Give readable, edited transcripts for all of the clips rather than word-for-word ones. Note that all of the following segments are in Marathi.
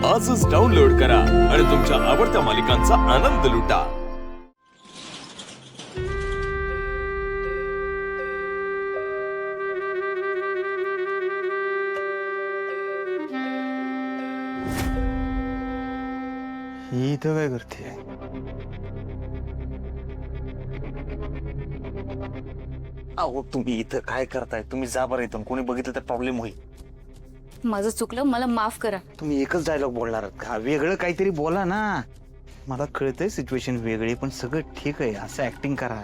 आजच डाउनलोड करा आणि तुमच्या आवडत्या मालिकांचा आनंद लुटा। ही इथं काय करते? अहो तुम्ही इथं काय करताय? तुम्ही जा बरं इथून, कोणी बघितलं तर प्रॉब्लेम होईल। माझं चुकलं, मला माफ करा। तुम्ही एकच डायलॉग बोलणार आहात का? वेगळं काहीतरी बोला ना। मला कळतंय सिच्युएशन वेगळी, पण सगळं ठीक आहे असं ऍक्टिंग करा।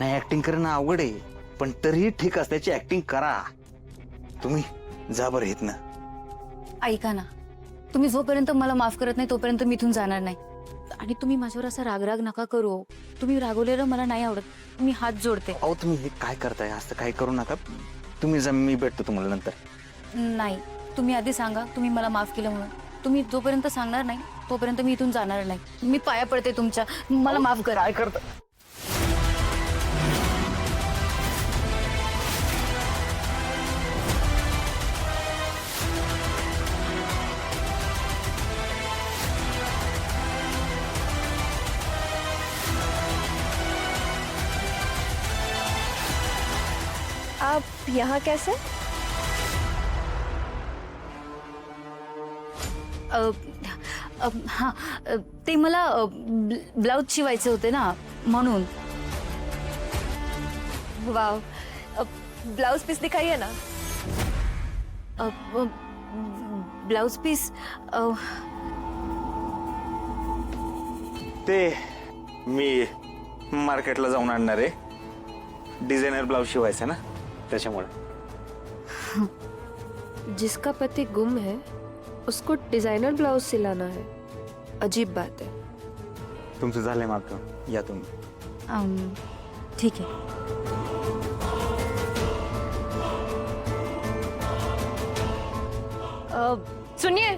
नाही ऍक्टिंग करणं अवघड आहे, पण तरीही ठीक असल्याची ऍक्टिंग करा। तुम्ही जा बरं इथनं। ऐका ना, तुम्ही जोपर्यंत मला माफ करत नाही तोपर्यंत मी इथून जाणार नाही। आणि तुम्ही माझ्यावर असा राग नका करू। तुम्ही रागवलेलं मला नाही आवडत। मी हात जोडते। अहो तुम्ही हे काय करताय? असं काय करू नका। तुम्ही जा, मी भेटतो तुम्हाला नंतर। नाही, तुम्ही आधी सांगा तुम्ही मला माफ केलं म्हणून। तुम्ही जोपर्यंत सांगणार नाही तोपर्यंत मी इथून जाणार नाही। मी पाया पडते तुमच्या, मला माफ करा। काय करता? आप यहाँ कैसे? हाँ, ते मला ब्लाउज शिवायचे होते ना म्हणून। वाव, ब्लाउज पीस दिखाइए ना। ब्लाउज पीस ते मी मार्केटला जाऊन आणणार आहे। डिझायनर ब्लाउज शिवायचा ना, त्याच्यामुळे। जिसका पति गुम है उसको डिजाइनर ब्लाउज सिलाना है, अजीब बात है। तुमचं झालंय मागं, या तुम्ही। ठीक है। सुनिए,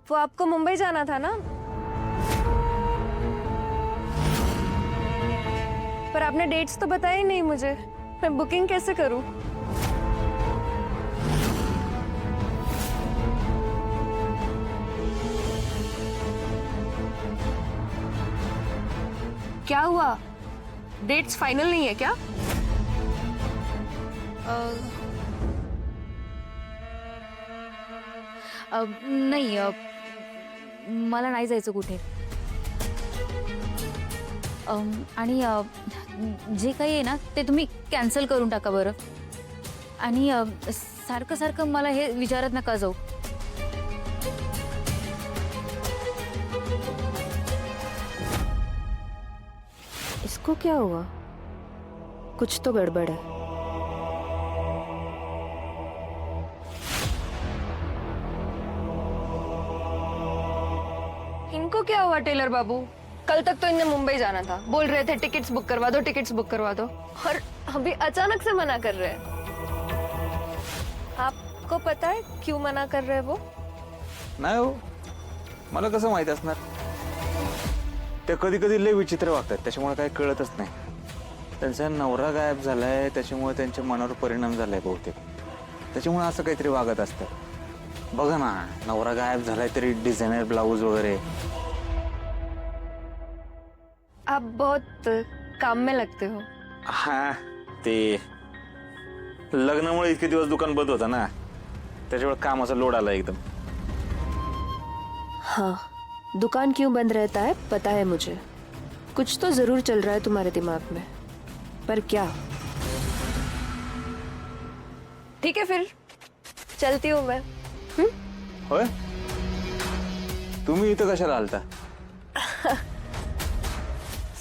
वो आपको मुंबई जाना था ना? पर आपने डेट्स तो बताया ही नहीं मुझे। मैं बुकिंग कैसे करूं? क्या हुआ? डेट्स फाइनल नहीं है क्या? नाही, मला नाही जायचं कुठे। आणि जे काही आहे ना ते तुम्ही कॅन्सल करून टाका बरं। आणि सारखं सारखं मला हे विचारत नका जाऊ। इसको क्या हुआ? कुछ तो गड़बड़ है। इनको क्या हुआ टेलर बाबू? कल तक तो इन्हें मुंबई जाना था, बोल रहे थे टिकट्स बुक करवा दो, टिकट्स बुक करवा दो, और अभी अचानक से मना कर रहे हैं। आपको पता है क्यों मना कर रहे हैं वो? नाही हो, मला कसं माहित असणार? ते कधी कधी लय विचित्र वागतात, त्याच्यामुळे काही कळतच नाही। त्यांचा नवरा गायब झालाय, त्याच्यामुळे त्यांच्या मनावर परिणाम झालाय बहुतेक। त्याच्यामुळे असं काहीतरी वागत असतात। बघा ना, नवरा गायब झालाय तरी डिझायनर ब्लाउज वगैरे। आप बहुत काम में लगते हो। हा, ते लग्नामुळे इतके दिवस दुकान बंद होता ना, त्याच्यामुळे कामाचा लोड आला एकदम। हाँ, दुकान क्यों बंद रहता है पता है मुझे। कुछ तो जरूर चल रहा है तुम्हारे दिमाग में, पर क्या? ठीक है फिर, चलती हूँ मैं। होय, तुम्ही इथं कशाला आलता?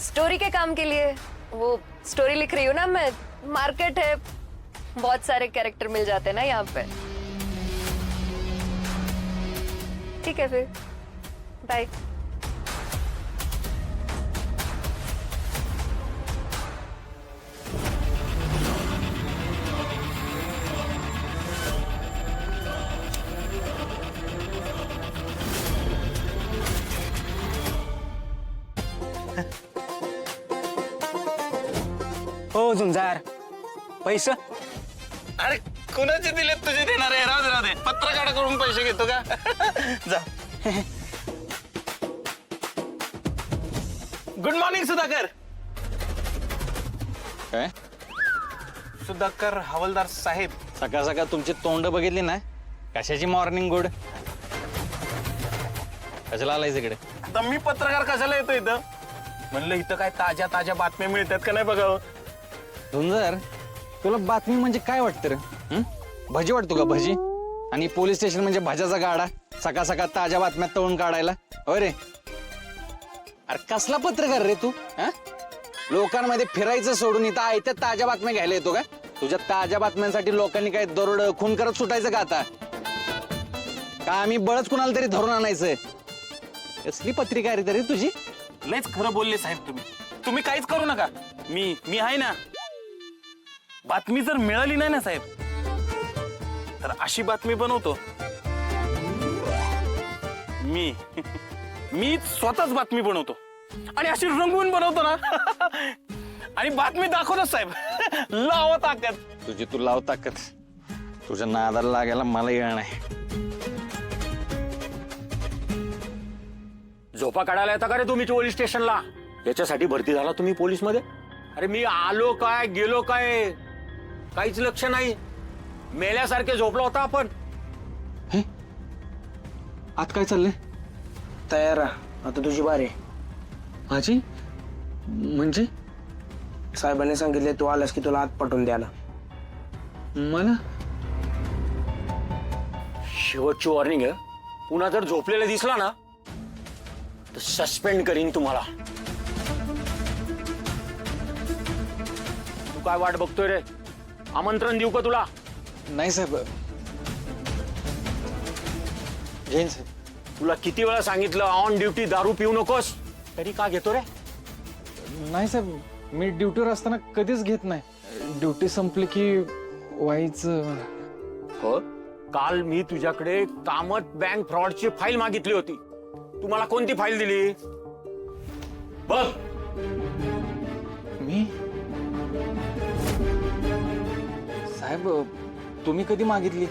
स्टोरी के काम के लिए। वो स्टोरी लिख रही हूँ ना मैं। मार्केट है, बहुत सारे कैरेक्टर मिल जाते हैं ना यहाँ पे। ठीक है फिर, बाय। हो झुंजार, पैसे अरे कुणाचे दिलेत तुझे देणार आहे? राहू दे पत्रकाराकडून पैसे घेतो का? जा. Good morning Sudhakar. काय सुधाकर हवालदार साहेब. सकाळ सकाळ तुमची तोंड बघितली ना, कशाची मॉर्निंग गुड. कशाला आलायस इकडे? आता मी पत्रकार कशाला येतो इथं? म्हणलं इथं काय ताज्या ताज्या बातम्या मिळतात का नाही बघावं. सुंदर, तुला बातमी म्हणजे काय वाटतं रे? भजी वाटतो का भजी? आणि पोलीस स्टेशन म्हणजे भाज्याचा गाडा, सकाळ सकाळ ताज्या बातम्या तळून काढायला. होय रे? अरे कसला पत्रकार रे तू? लोकांमध्ये फिरायचं सोडून इथं आयत्या ताज्या बातम्या घ्यायला येतो का? तुझ्या ताज्या बातम्यांसाठी लोकांनी काय दरोड खून करत सुटायचं का आता? का आम्ही बळच कुणाला तरी धरून आणायचंय? कसली पत्रिका आहे रे तुझी? लयच खरं बोलले साहेब तुम्ही. तुम्ही काहीच करू नका. मी आहे ना. बातमी जर मिळाली नाही ना साहेब, तर अशी बातमी बनवतो मी स्वतःच बातमी बनवतो आणि अशी रंगवून बनवतो ना. आणि बातमी दाखवतो साहेब. लावा ताकद. तुझी तू लाव ताकद. तुझ्या नादाला लागायला मला येणार नाही. झोपा काढायला येता का रे तुम्ही पोलीस स्टेशनला? याच्यासाठी भरती झाला तुम्ही पोलीस मध्ये? अरे मी आलो काय गेलो काय काहीच लक्ष नाही. मेल्यासारखे झोपलो होता आपण. आत काय चाललंय? तयार राहा, आता तुझी बारी. माझी म्हणजे? साहेबांनी सांगितले तू आलास की तुला आत पाठवून द्यायला. मला शेवटची वॉर्निंग आहे. पुन्हा जर झोपलेला दिसला ना तर सस्पेंड करीन तुम्हाला. तू काय वाट बघतोय रे? आमंत्रण देऊ का तुला? नाही साहेब. जैन साहेब, तुला किती वेळा सांगितलं ऑन ड्युटी दारू पिऊ नकोस, तरी का घेतो रे? नाही साहेब, मी ड्युटीवर असताना कधीच घेत नाही. ड्युटी संपली की व्हायचं. हो, काल मी तुझ्याकडे कामत बँक फ्रॉडची फाईल मागितली होती. तुम्हाला कोणती फाईल दिली बघ? मी साहेब, तुम्ही कधी मागितली?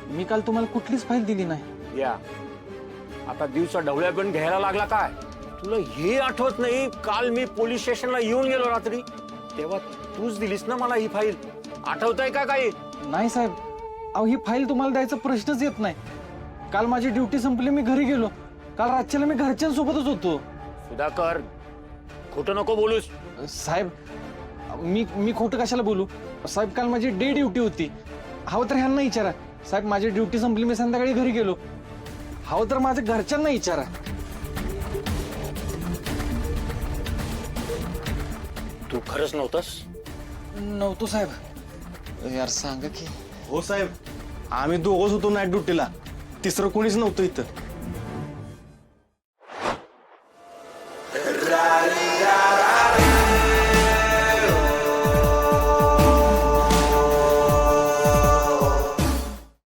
मी काल तुम्हाला कुठलीच फाईल दिली नाही. या आता दिवसा ढवळ्या पण घ्यायला लागला काय? तुला हे आठवत नाही काल मी पोलीस स्टेशनला येऊन गेलो रात्री, तेव्हा तूच दिलीस ना मला ही फाईल? आठवतंय का काही? नाही साहेब, अहो ही फाईल तुम्हाला द्यायचा प्रश्नच येत नाही. काल माझी ड्युटी संपली, मी घरी गेलो. काल रातच्याला मी घरच्यांसोबतच होतो. सुधाकर, खोटं नको बोलूस. साहेब, मी खोटं कशाला बोलू? साहेब, काल माझी डे ड्युटी होती. हवं तर ह्यांना विचारा. साहेब, माझी ड्युटी संपली, मी संध्याकाळी घरी गेलो. हवं तर माझ्या घरच्यांना विचारा. तू खरंच नव्हतंस? नव्हतो साहेब. यार सांगा की. हो साहेब, आम्ही दोघंच होतो नाईट ड्युटीला. तिसरं कोणीच नव्हतं इथं.